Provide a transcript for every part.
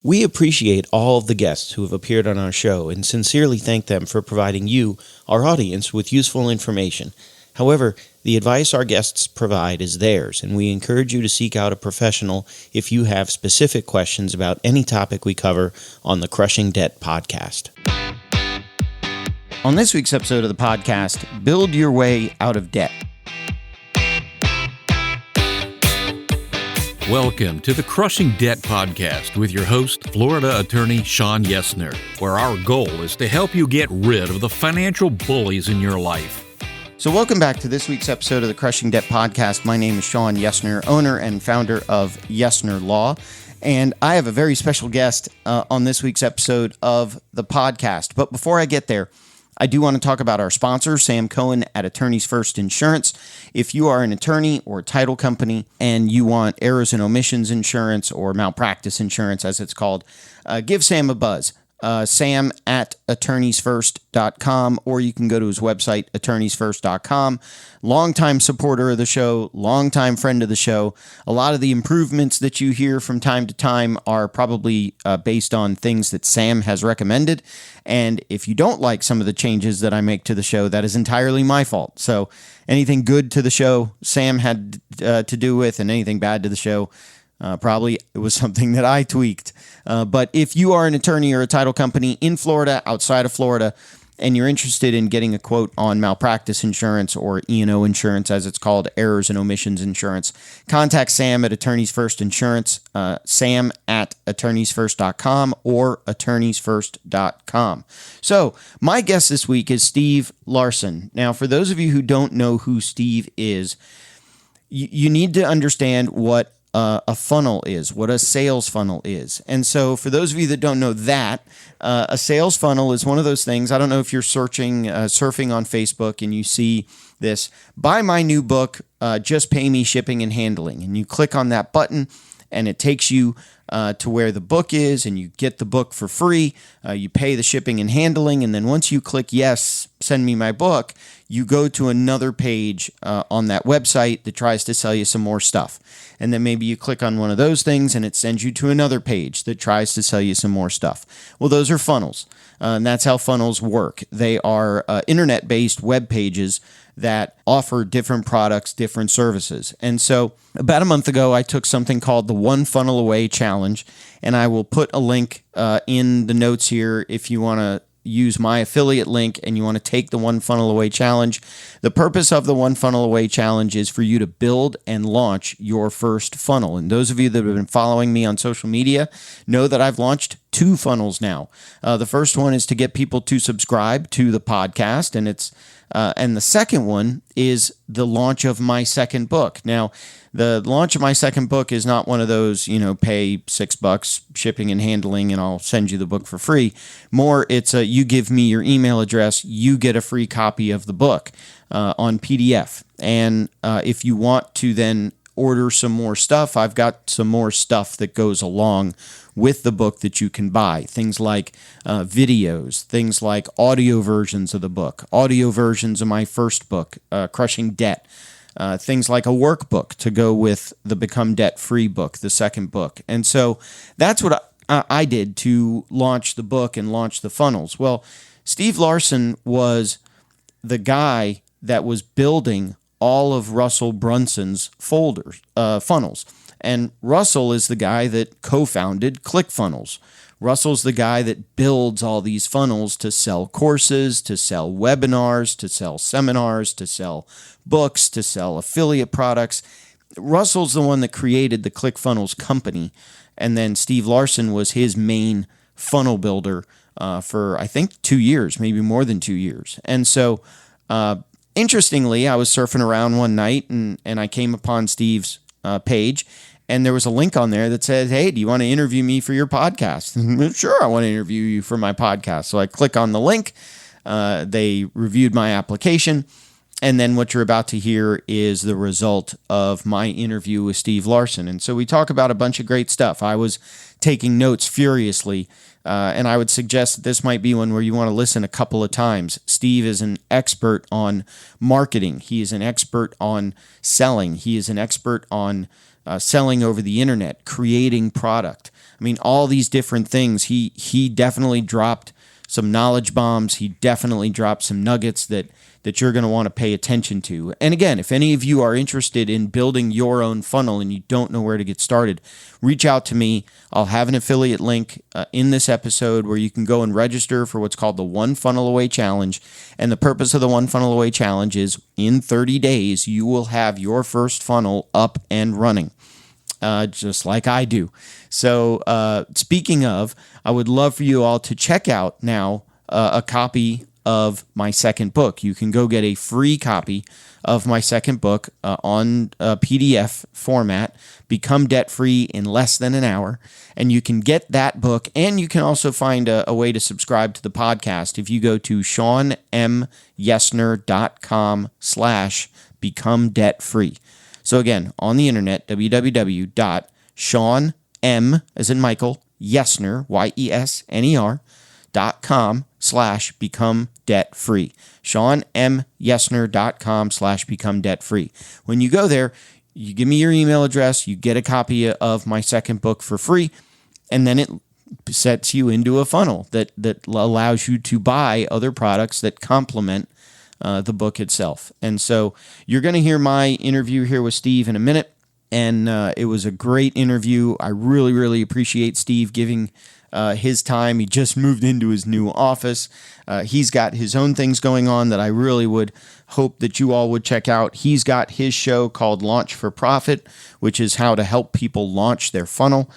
We appreciate all of the guests who have appeared on our show and sincerely thank them for providing you, our audience, with useful information. However, the advice our guests provide is theirs, and we encourage you to seek out a professional if you have specific questions about any topic we cover on the Crushing Debt podcast. On this week's episode of the podcast, Build Your Way Out of Debt. Welcome to the Crushing Debt Podcast with your host, Florida attorney Sean Yesner, where our goal is to help you get rid of the financial bullies in your life. So welcome back to this week's episode of the Crushing Debt Podcast. My name is Sean Yesner, owner and founder of Yesner Law, and I have a very special guest on this week's episode of the podcast. But before I get there, I do want to talk about our sponsor, Sam Cohen at Attorneys First Insurance. If you are an attorney or a title company and you want errors and omissions insurance or malpractice insurance, as it's called, give Sam a buzz. Sam at attorneysfirst.com, or you can go to his website, attorneysfirst.com. Longtime supporter of the show, longtime friend of the show. A lot of the improvements that you hear from time to time are probably based on things that Sam has recommended. And if you don't like some of the changes that I make to the show, that is entirely my fault. So anything good to the show, Sam had to do with, and anything bad to the show, probably it was something that I tweaked. But if you are an attorney or a title company in Florida, outside of Florida, and you're interested in getting a quote on malpractice insurance or E&O insurance, as it's called, errors and omissions insurance, contact Sam at Attorneys First Insurance, Sam at attorneysfirst.com or attorneysfirst.com. So my guest this week is Steve Larsen. Now, for those of you who don't know who Steve is, you need to understand what a funnel is, what a sales funnel is. And so for those of you that don't know that, a sales funnel is one of those things. I don't know if you're surfing on Facebook and you see this, buy my new book, just pay me shipping and handling. And you click on that button and it takes you to where the book is, and you get the book for free. You pay the shipping and handling, and then once you click yes, send me my book, you go to another page on that website that tries to sell you some more stuff. And then maybe you click on one of those things and it sends you to another page that tries to sell you some more stuff. Well, those are funnels, and that's how funnels work. They are internet-based web pages that offer different products, different services. And so about a month ago, I took something called the One Funnel Away Challenge, and I will put a link in the notes here if you want to use my affiliate link and you want to take the One Funnel Away Challenge. The purpose of the One Funnel Away Challenge is for you to build and launch your first funnel. And those of you that have been following me on social media know that I've launched 2 funnels now. The first one is to get people to subscribe to the podcast, and the second one is the launch of my second book. Now, the launch of my second book is not one of those, pay $6 shipping and handling and I'll send you the book for free. More, it's you give me your email address, you get a free copy of the book on PDF. And if you want to then order some more stuff, I've got some more stuff that goes along with the book that you can buy. Things like videos, things like audio versions of the book, audio versions of my first book, Crushing Debt, things like a workbook to go with the Become Debt-Free book, the second book. And so that's what I did to launch the book and launch the funnels. Well, Steve Larsen was the guy that was building all of Russell Brunson's funnels. And Russell is the guy that co-founded ClickFunnels. Russell's the guy that builds all these funnels to sell courses, to sell webinars, to sell seminars, to sell books, to sell affiliate products. Russell's the one that created the ClickFunnels company. And then Steve Larsen was his main funnel builder for, I think, 2 years, maybe more than 2 years. And so, interestingly, I was surfing around one night and I came upon Steve's page, and there was a link on there that said, hey, do you want to interview me for your podcast? Sure, I want to interview you for my podcast. So I click on the link. They reviewed my application. And then what you're about to hear is the result of my interview with Steve Larsen. And so we talk about a bunch of great stuff. I was taking notes furiously, and I would suggest that this might be one where you want to listen a couple of times. Steve is an expert on marketing. He is an expert on selling. He is an expert on selling over the internet, creating product. I mean, all these different things. He definitely dropped some knowledge bombs. He definitely dropped some nuggets that you're going to want to pay attention to. And again, if any of you are interested in building your own funnel and you don't know where to get started, reach out to me. I'll have an affiliate link in this episode where you can go and register for what's called the One Funnel Away Challenge. And the purpose of the One Funnel Away Challenge is in 30 days, you will have your first funnel up and running, just like I do. So speaking of, I would love for you all to check out now a copy of my second book. You can go get a free copy of my second book on PDF format, Become Debt Free in Less Than an Hour. And you can get that book, and you can also find a way to subscribe to the podcast. If you go to SeanMYesner.com/become debt free. So again, on the internet, www.SeanM, as in Michael, Yesner, YESNER.com/become debt free. SeanMYesner.com/become debt free. When you go there, you give me your email address, you get a copy of my second book for free, and then it sets you into a funnel that allows you to buy other products that complement the book itself. And so you're going to hear my interview here with Steve in a minute, and it was a great interview. I really, really appreciate Steve giving his time. He just moved into his new office. He's got his own things going on that I really would hope that you all would check out. He's got his show called Launch for Profit, which is how to help people launch their funnel.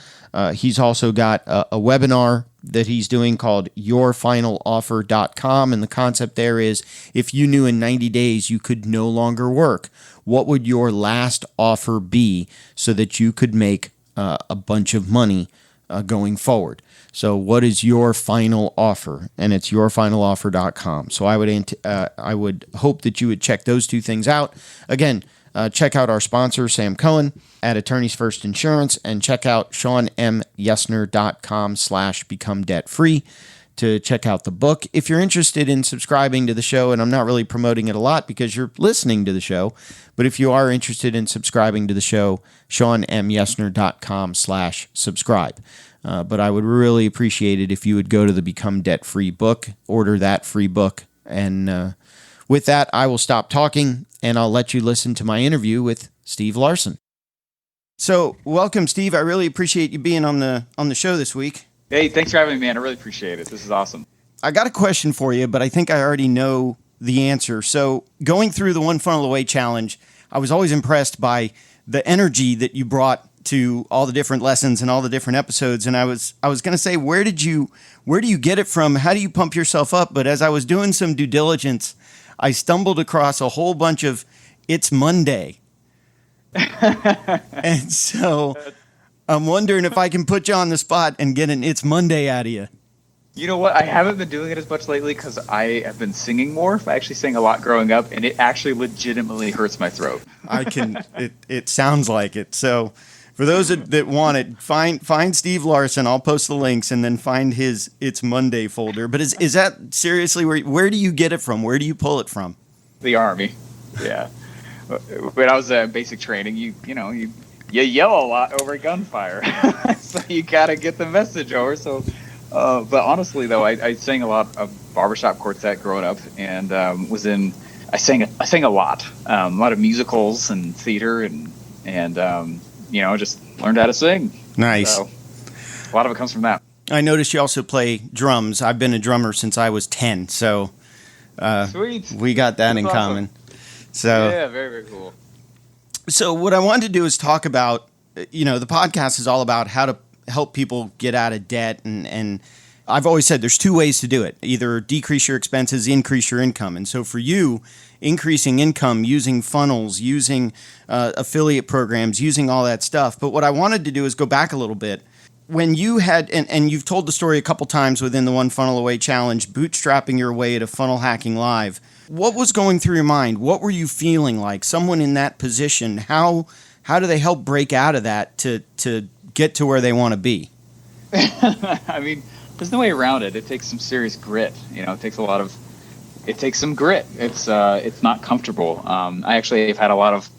He's also got a webinar that he's doing called yourfinaloffer.com. And the concept there is, if you knew in 90 days you could no longer work, what would your last offer be so that you could make a bunch of money going forward? So what is your final offer? And it's yourfinaloffer.com. So I would hope that you would check those two things out. Again, check out our sponsor, Sam Cohen at Attorneys First Insurance, and check out SeanMYesner.com/become debt free to check out the book. If you're interested in subscribing to the show, and I'm not really promoting it a lot because you're listening to the show, but if you are interested in subscribing to the show, SeanMYesner.com/subscribe. But I would really appreciate it if you would go to the Become Debt Free book, order that free book. And with that, I will stop talking and I'll let you listen to my interview with Steve Larsen. So welcome, Steve. I really appreciate you being on the show this week. Hey, thanks for having me, man. I really appreciate it. This is awesome. I got a question for you, but I think I already know the answer. So going through the One Funnel Away Challenge, I was always impressed by the energy that you brought to all the different lessons and all the different episodes. And I was going to say, where do you get it from? How do you pump yourself up? But as I was doing some due diligence, I stumbled across a whole bunch of "It's Monday." And so I'm wondering if I can put you on the spot and get an "It's Monday" out of you. You know what? I haven't been doing it as much lately because I have been singing more. I actually sang a lot growing up, and it actually legitimately hurts my throat. It sounds like it. So for those that want it, find Steve Larsen. I'll post the links, and then find his "It's Monday" folder. But is that seriously where do you get it from? Where do you pull it from? The Army. Yeah. When I was at basic training, you yell a lot over gunfire, so you gotta get the message over. So, but honestly though, I sang a lot of barbershop quartet growing up, and I sang a lot of musicals and theater, and just learned how to sing. Nice. So, a lot of it comes from that. I noticed you also play drums. I've been a drummer since I was 10, so Sweet. We got that in common. So yeah, very, very cool. So what I wanted to do is talk about, the podcast is all about how to help people get out of debt. And I've always said there's two ways to do it. Either decrease your expenses, increase your income. And so for you, increasing income using funnels, using affiliate programs, using all that stuff. But what I wanted to do is go back a little bit. When you had, and you've told the story a couple times within the One Funnel Away Challenge, bootstrapping your way to Funnel Hacking Live, what was going through your mind? What were you feeling like? Someone in that position, how do they help break out of that to get to where they want to be? I mean, there's no way around it. It takes some serious grit. It takes some grit. It's not comfortable. I actually have had a lot of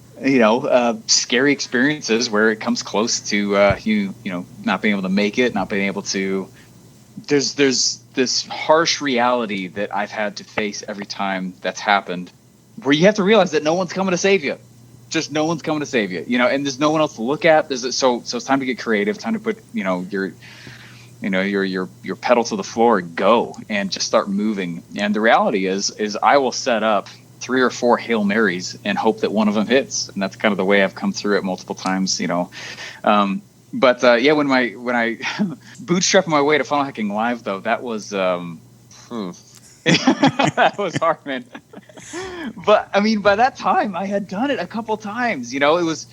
scary experiences where it comes close to not being able to make it, not being able to. There's this harsh reality that I've had to face every time that's happened, where you have to realize that no one's coming to save you. Just no one's coming to save you, and there's no one else to look at. So it's time to get creative, time to put your pedal to the floor, go and just start moving. And the reality is I will set up 3 or 4 Hail Marys and hope that one of them hits. And that's kind of the way I've come through it multiple times, when I bootstrapped my way to Funnel Hacking Live, though, that was that was hard, man. But I mean, by that time I had done it a couple times. It was,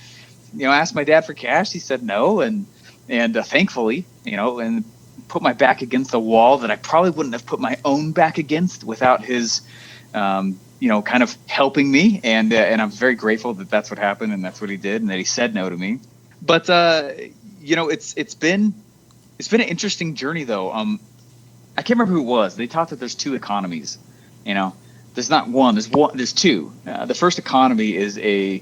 I asked my dad for cash. He said no, and thankfully, and put my back against a wall that I probably wouldn't have put my own back against without his, kind of helping me. And I'm very grateful that that's what happened and that's what he did, and that he said no to me. But it's been an interesting journey, though. I can't remember who it was. They taught that there's 2 economies. There's not one. There's 2. The first economy is a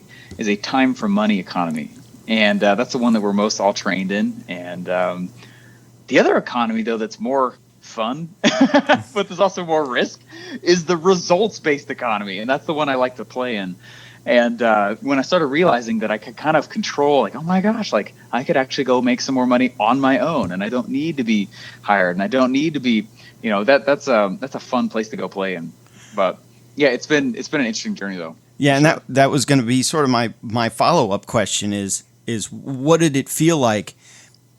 time for money economy, and that's the one that we're most all trained in. And the other economy, though, that's more fun, but there's also more risk, is the results-based economy, and that's the one I like to play in. And when I started realizing that I could kind of control, like, oh my gosh, like I could actually go make some more money on my own, and I don't need to be hired, and I don't need to be, that's a fun place to go play in. But yeah, it's been an interesting journey, though. Yeah, and that was going to be sort of my follow-up question is what did it feel like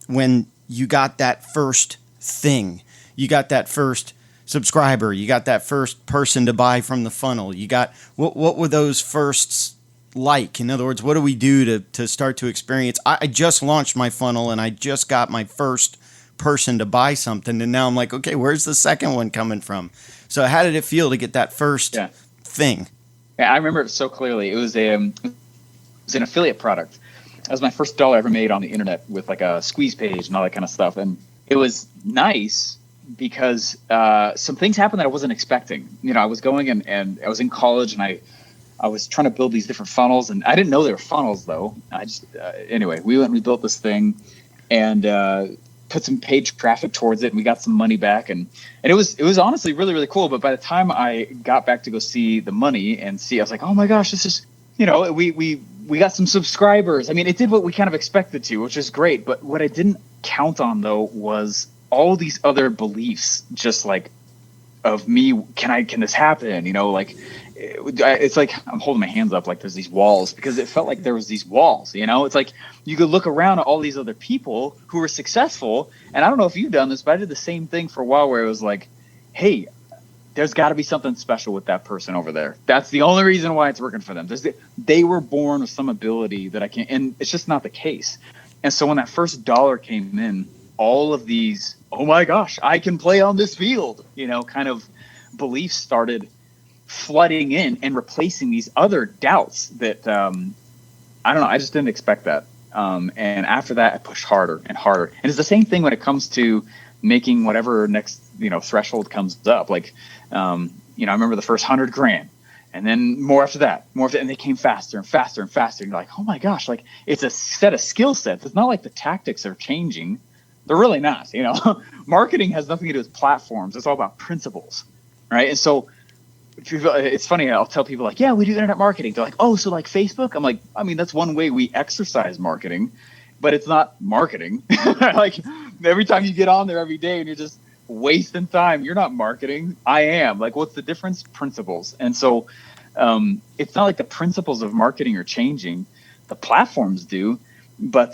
when you got that first thing, you got that first subscriber, you got that first person to buy from the funnel, you got what were those firsts like? In other words, what do we do to start to experience? I just launched my funnel and I just got my first person to buy something, and now I'm like, okay, where's the second one coming from? So how did it feel to get that first thing? Yeah, I remember it so clearly. It was an affiliate product. That was my first dollar I ever made on the internet, with like a squeeze page and all that kind of stuff. And it was nice because some things happened that I wasn't expecting. I was going and I was in college, and I was trying to build these different funnels, and I didn't know they were funnels, though. I just anyway, we went and we built this thing, and put some page traffic towards it, and we got some money back, and it was honestly really, really cool. But by the time I got back to go see the money and I was like, oh my gosh, this is, we got some subscribers. I mean, it did what we kind of expected to, which is great. But what I didn't count on, though, was all these other beliefs, just like of me. Can this happen? It's like I'm holding my hands up like there's these walls, because it felt like there was these walls. It's like you could look around at all these other people who were successful, and I don't know if you've done this, but I did the same thing for a while, where it was like, hey, there's got to be something special with that person over there. That's the only reason why it's working for them. They were born with some ability that I can't, and it's just not the case. And so when that first dollar came in, all of these, oh my gosh, I can play on this field, kind of beliefs started flooding in and replacing these other doubts that, I don't know, I just didn't expect that. And after that, I pushed harder and harder. And it's the same thing when it comes to making whatever next, threshold comes up. Like, I remember the first 100 grand, and then more after that, and they came faster and faster and faster. And you're like, oh my gosh, like it's a set of skill sets. It's not like the tactics are changing. They're really not, Marketing has nothing to do with platforms. It's all about principles, right? And so it's funny, I'll tell people like, yeah, we do internet marketing. They're like, oh, so like Facebook? I'm like, I mean, that's one way we exercise marketing, but it's not marketing. Like every time you get on there every day and you're just wasting time, you're not marketing. I am. Like, what's the difference? Principles. And so it's not like the principles of marketing are changing. The platforms do. But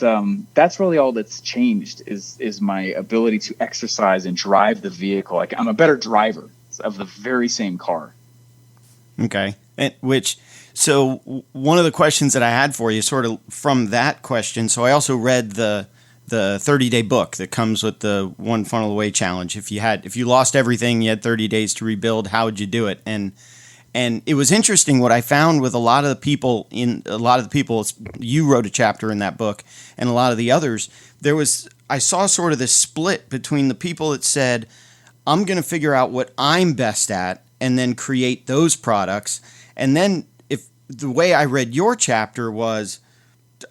that's really all that's changed is my ability to exercise and drive the vehicle. Like I'm a better driver of the very same car. Okay. So one of the questions that I had for you, sort of from that question, so I also read the 30-day book that comes with the One Funnel Away challenge. If you lost everything, you had 30 days to rebuild, how would you do it? And it was interesting what I found with a lot of the people, you wrote a chapter in that book, and a lot of the others, I saw sort of this split between the people that said, I'm going to figure out what I'm best at and then create those products. And then the way I read your chapter was,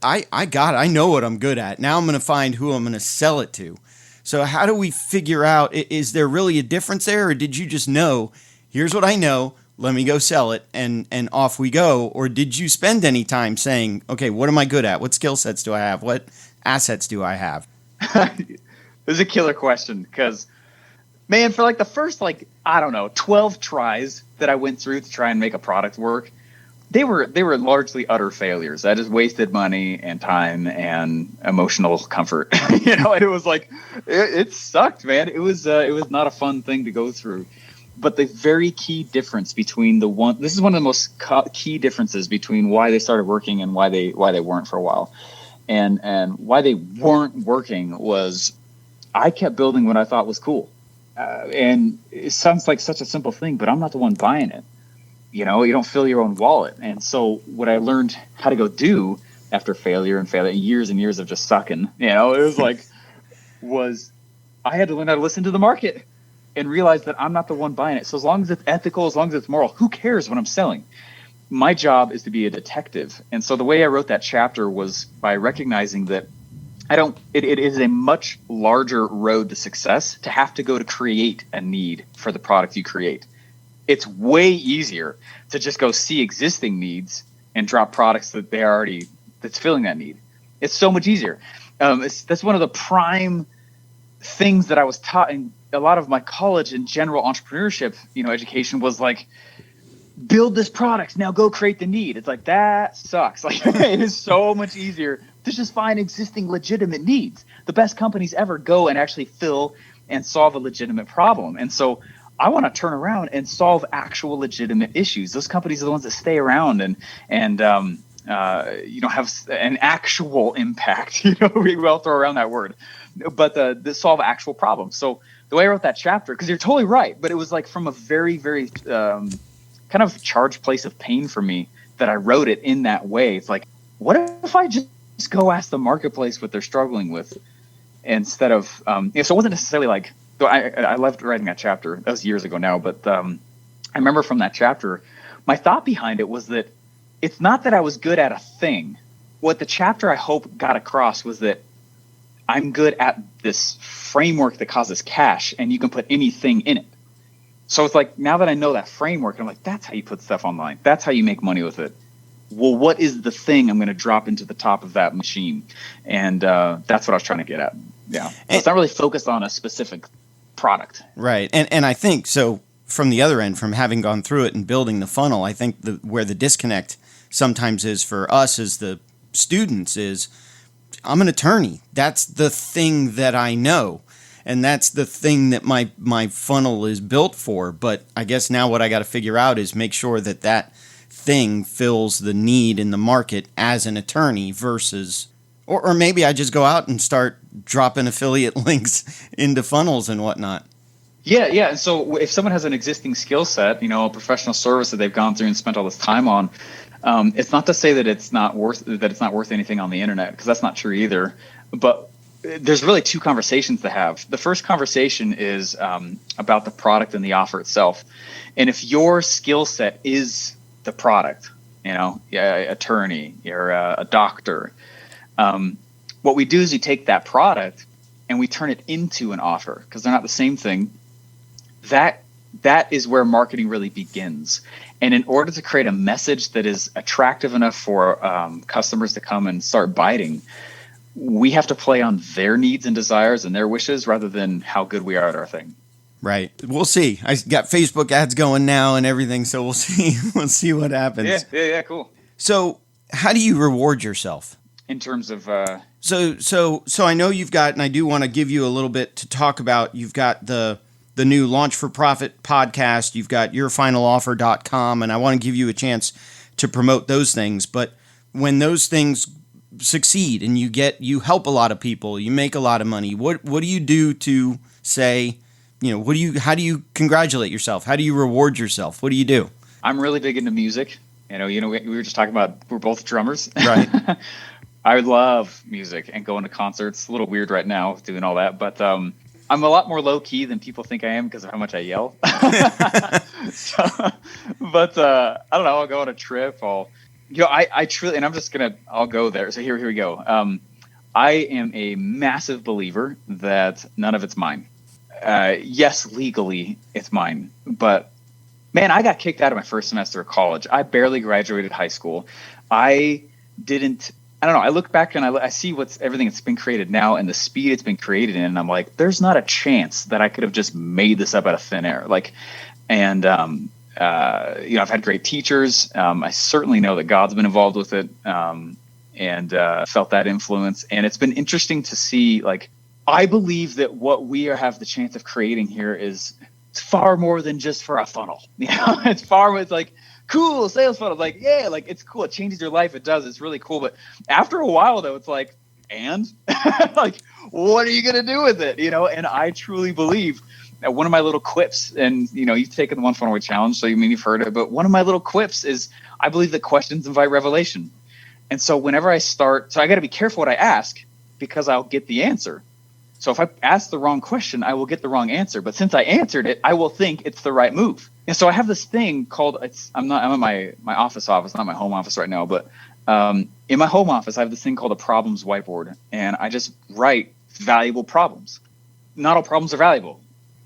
I know what I'm good at. Now I'm going to find who I'm going to sell it to. So how do we figure out, is there really a difference there? Or did you just know, here's what I know, let me go sell it, and off we go? Or did you spend any time saying, okay, what am I good at? What skill sets do I have? What assets do I have? This is a killer question because, man, for like the first, 12 tries that I went through to try and make a product work, they were largely utter failures. I just wasted money and time and emotional comfort. And it was like, it sucked, man. It was not a fun thing to go through. But the very key difference between this is one of the most key differences between why they started working and why they weren't for a while. And why they weren't working was I kept building what I thought was cool. And it sounds like such a simple thing, but I'm not the one buying it. You don't fill your own wallet. And so what I learned how to go do after failure and years and years of just sucking, it was I had to learn how to listen to the market and realize that I'm not the one buying it. So as long as it's ethical, as long as it's moral, who cares what I'm selling? My job is to be a detective. And so the way I wrote that chapter was by recognizing that it is a much larger road to success to have to go to create a need for the product you create. It's way easier to just go see existing needs and drop products that's filling that need. It's so much easier. That's one of the prime things that I was taught in a lot of my college and general entrepreneurship, education was like, build this product, now go create the need. It's like, that sucks. Like, it is so much easier to just find existing legitimate needs. The best companies ever go and actually fill and solve a legitimate problem. And so I want to turn around and solve actual legitimate issues. Those companies are the ones that stay around and have an actual impact. We all throw around that word, but the solve actual problems. So the way I wrote that chapter, because you're totally right, but it was like from a very, very kind of charged place of pain for me that I wrote it in that way. It's like, what if I just go ask the marketplace what they're struggling with instead of so it wasn't necessarily like. So I loved writing that chapter. That was years ago now, but I remember from that chapter, my thought behind it was that it's not that I was good at a thing. What the chapter I hope got across was that I'm good at this framework that causes cash, and you can put anything in it. So it's like, now that I know that framework, I'm like, that's how you put stuff online. That's how you make money with it. Well, what is the thing I'm going to drop into the top of that machine? And that's what I was trying to get at. Yeah. So it's not really focused on a specific product. Right. And I think so from the other end, from having gone through it and building the funnel, I think where the disconnect sometimes is for us as the students is, I'm an attorney. That's the thing that I know. And that's the thing that my funnel is built for. But I guess now what I got to figure out is make sure that thing fills the need in the market as an attorney versus, or maybe I just go out and start dropping affiliate links into funnels and whatnot. Yeah. And so if someone has an existing skill set, a professional service that they've gone through and spent all this time on, it's not to say that it's not worth anything on the internet, because that's not true either. But there's really two conversations to have. The first conversation is about the product and the offer itself. And if your skill set is the product, attorney, you're a doctor, what we do is we take that product and we turn it into an offer, because they're not the same thing. That is where marketing really begins. And in order to create a message that is attractive enough for customers to come and start biting, we have to play on their needs and desires and their wishes rather than how good we are at our thing. Right. We'll see. I got Facebook ads going now and everything, so we'll see. We'll see what happens. Yeah, cool. So how do you reward yourself? In terms of So I know you've got, and I do want to give you a little bit to talk about. You've got the new Launch for Profit podcast. You've got yourfinaloffer.com, and I want to give you a chance to promote those things. But when those things succeed and you help a lot of people, you make a lot of money, what do you do to say, how do you congratulate yourself? How do you reward yourself? What do you do? I'm really big into music. We were just talking about, we're both drummers. Right. I love music and going to concerts. It's a little weird right now doing all that, but I'm a lot more low key than people think I am because of how much I yell. But I don't know. I'll go on a trip. I'll I truly, and I'll go there. So here we go. I am a massive believer that none of it's mine. Yes, legally it's mine, but man, I got kicked out of my first semester of college. I barely graduated high school. I don't know. I look back and I see everything that's been created now and the speed it's been created in. And I'm like, there's not a chance that I could have just made this up out of thin air. I've had great teachers. I certainly know that God's been involved with it, and felt that influence. And it's been interesting to see, I believe that what we have the chance of creating here is far more than just for a funnel. It's like, cool, sales funnel. It's cool. It changes your life. It does. It's really cool. But after a while, though, it's like, and what are you going to do with it? And I truly believe that one of my little quips, and, you've taken the One Funnel Away Challenge, so you've heard it, but one of my little quips is I believe that questions invite revelation. And so whenever I got to be careful what I ask, because I'll get the answer. So if I ask the wrong question, I will get the wrong answer. But since I answered it, I will think it's the right move. And so I have this thing called, I'm at my office, not my home office right now, but in my home office, I have this thing called a problems whiteboard. And I just write valuable problems. Not all problems are valuable.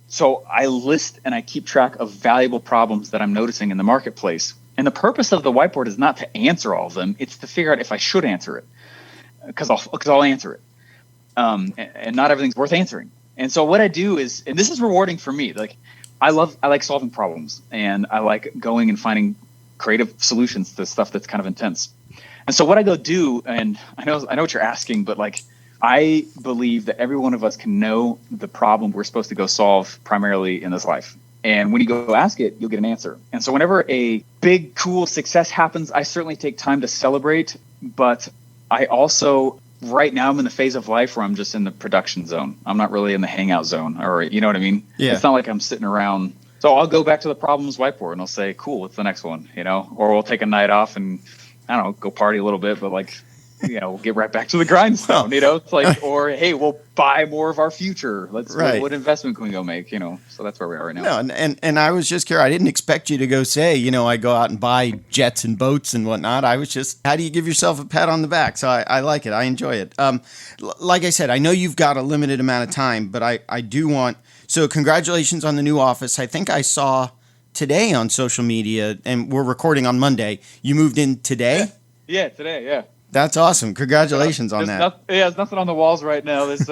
So I list and I keep track of valuable problems that I'm noticing in the marketplace. And the purpose of the whiteboard is not to answer all of them. It's to figure out if I should answer it, because I'll answer it. And not everything's worth answering. And so what I do is, and this is rewarding for me, I like solving problems, and I like going and finding creative solutions to stuff that's kind of intense. And so what I go do, and I know what you're asking, but I believe that every one of us can know the problem we're supposed to go solve primarily in this life. And when you go ask it, you'll get an answer. And so whenever a big, cool success happens, I certainly take time to celebrate. But I also, right now, I'm in the phase of life where I'm just in the production zone. I'm not really in the hangout zone, or you know what I mean? Yeah. It's not like I'm sitting around. So I'll go back to the problems whiteboard and I'll say, cool, what's the next one? Or we'll take a night off and, I don't know, go party a little bit, but we'll get right back to the grindstone, it's or, hey, we'll buy more of our future. What investment can we go make, so that's where we are right now. No, and I was just curious. I didn't expect you to go say, I go out and buy jets and boats and whatnot. I was just, how do you give yourself a pat on the back? So I like it. I enjoy it. Like I said, I know you've got a limited amount of time, but I do want, so congratulations on the new office. I think I saw today on social media, and we're recording on Monday. You moved in today? Yeah, today, yeah. That's awesome. Congratulations on that. There's nothing on the walls right now. There's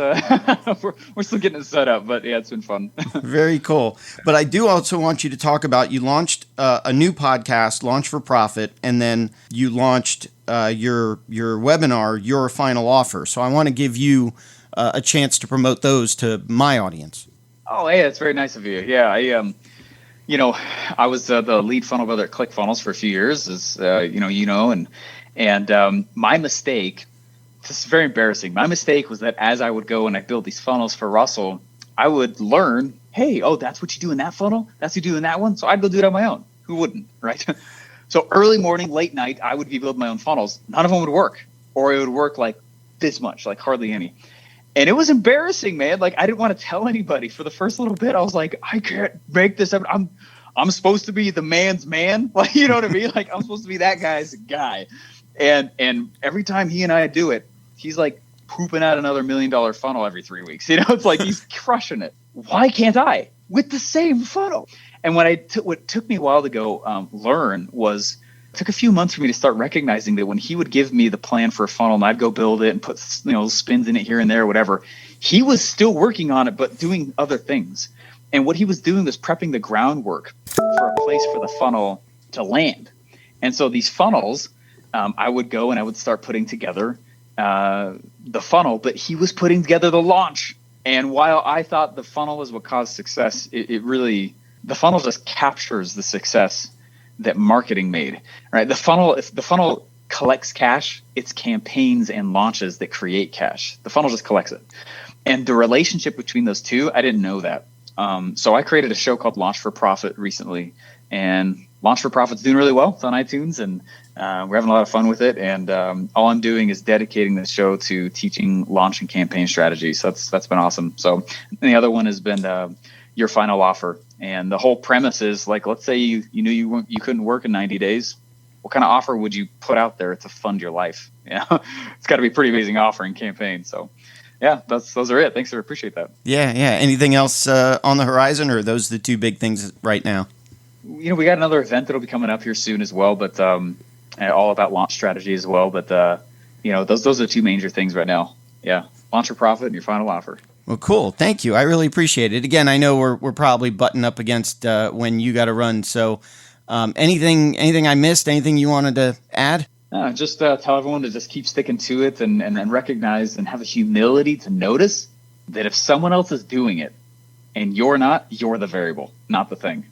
we're still getting it set up, but yeah, it's been fun. Very cool. But I do also want you to talk about, you launched a new podcast, Launch for Profit, and then you launched your webinar, Your Final Offer. So I want to give you a chance to promote those to my audience. Oh, yeah, that's very nice of you. Yeah, I was the lead funnel builder at ClickFunnels for a few years, as and my mistake, this is very embarrassing. My mistake was that as I would go and I build these funnels for Russell, I would learn, hey, that's what you do in that funnel? That's what you do in that one? So I'd go do it on my own. Who wouldn't, right? So early morning, late night, I would be building my own funnels. None of them would work, or it would work like this much, like hardly any. And it was embarrassing, man. I didn't want to tell anybody for the first little bit. I was like, I can't make this up. I'm supposed to be the man's man. You know what I mean? I'm supposed to be that guy's guy. And every time he and I do it, he's pooping out another $1 million funnel every 3 weeks. It's he's crushing it. Why can't I with the same funnel? And what took me a while to go learn was, it took a few months for me to start recognizing that when he would give me the plan for a funnel and I'd go build it and put spins in it here and there or whatever, he was still working on it but doing other things. And what he was doing was prepping the groundwork for a place for the funnel to land. And so these funnels, I would go and I would start putting together the funnel, but he was putting together the launch. And while I thought the funnel is what caused success, it really, the funnel just captures the success that marketing made, right? If the funnel collects cash, it's campaigns and launches that create cash. The funnel just collects it. And the relationship between those two, I didn't know that. So I created a show called Launch for Profit recently, and Launch for Profit's doing really well. It's on iTunes, and we're having a lot of fun with it. And all I'm doing is dedicating the show to teaching launch and campaign strategies. So that's been awesome. So the other one has been Your Final Offer. And the whole premise is, let's say you knew you couldn't work in 90 days. what kind of offer would you put out there to fund your life? It's got to be a pretty amazing offer and campaign. So yeah, those are it. Thanks. I appreciate that. Yeah. Anything else on the horizon, or are those the two big things right now? We got another event that'll be coming up here soon as well, but all about launch strategy as well. But those are the two major things right now. Yeah, launch for profit and your final offer. Well, cool. Thank you. I really appreciate it. Again, I know we're probably butting up against when you got to run. So, anything I missed? Anything you wanted to add? Just tell everyone to just keep sticking to it and recognize and have a humility to notice that if someone else is doing it and you're not, you're the variable, not the thing.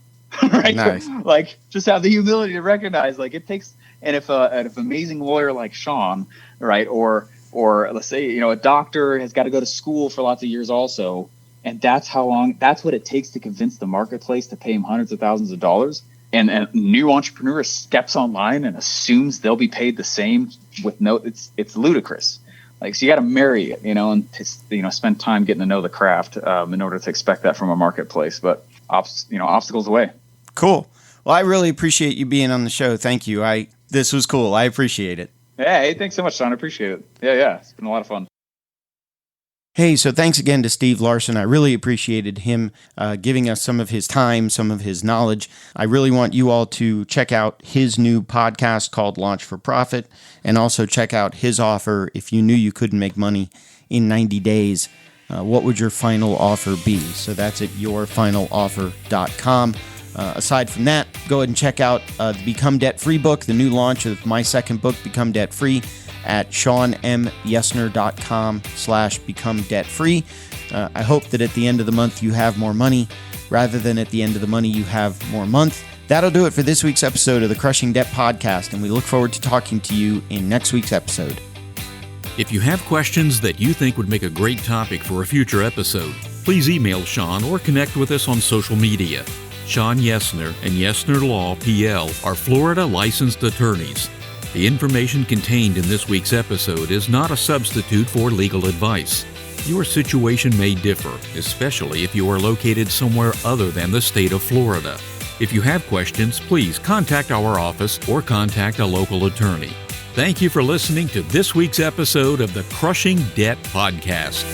Right? Nice. Like, just have the humility to recognize, like, it takes. And if an amazing lawyer like Sean, right, or let's say, a doctor has got to go to school for lots of years also, and that's what it takes to convince the marketplace to pay him hundreds of thousands of dollars. And a new entrepreneur steps online and assumes they'll be paid the same with it's ludicrous. Like, so you got to marry it, and spend time getting to know the craft in order to expect that from a marketplace. But obstacles away. Cool. Well, I really appreciate you being on the show. Thank you. This was cool. I appreciate it. Yeah, hey, thanks so much, Sean. I appreciate it. Yeah, it's been a lot of fun. Hey, so thanks again to Steve Larsen. I really appreciated him giving us some of his time, some of his knowledge. I really want you all to check out his new podcast called Launch for Profit, and also check out his offer. If you knew you couldn't make money in 90 days, what would your final offer be? So that's at yourfinaloffer.com. Aside from that, go ahead and check out the Become Debt Free book, the new launch of my second book, Become Debt Free, at SeanMYesner.com/Become Debt Free. I hope that at the end of the month you have more money rather than at the end of the money you have more month. That'll do it for this week's episode of the Crushing Debt Podcast, and we look forward to talking to you in next week's episode. If you have questions that you think would make a great topic for a future episode, please email Sean or connect with us on social media. Sean Yesner and Yesner Law, PL, are Florida licensed attorneys. The information contained in this week's episode is not a substitute for legal advice. Your situation may differ, especially if you are located somewhere other than the state of Florida. If you have questions, please contact our office or contact a local attorney. Thank you for listening to this week's episode of the Crushing Debt Podcast.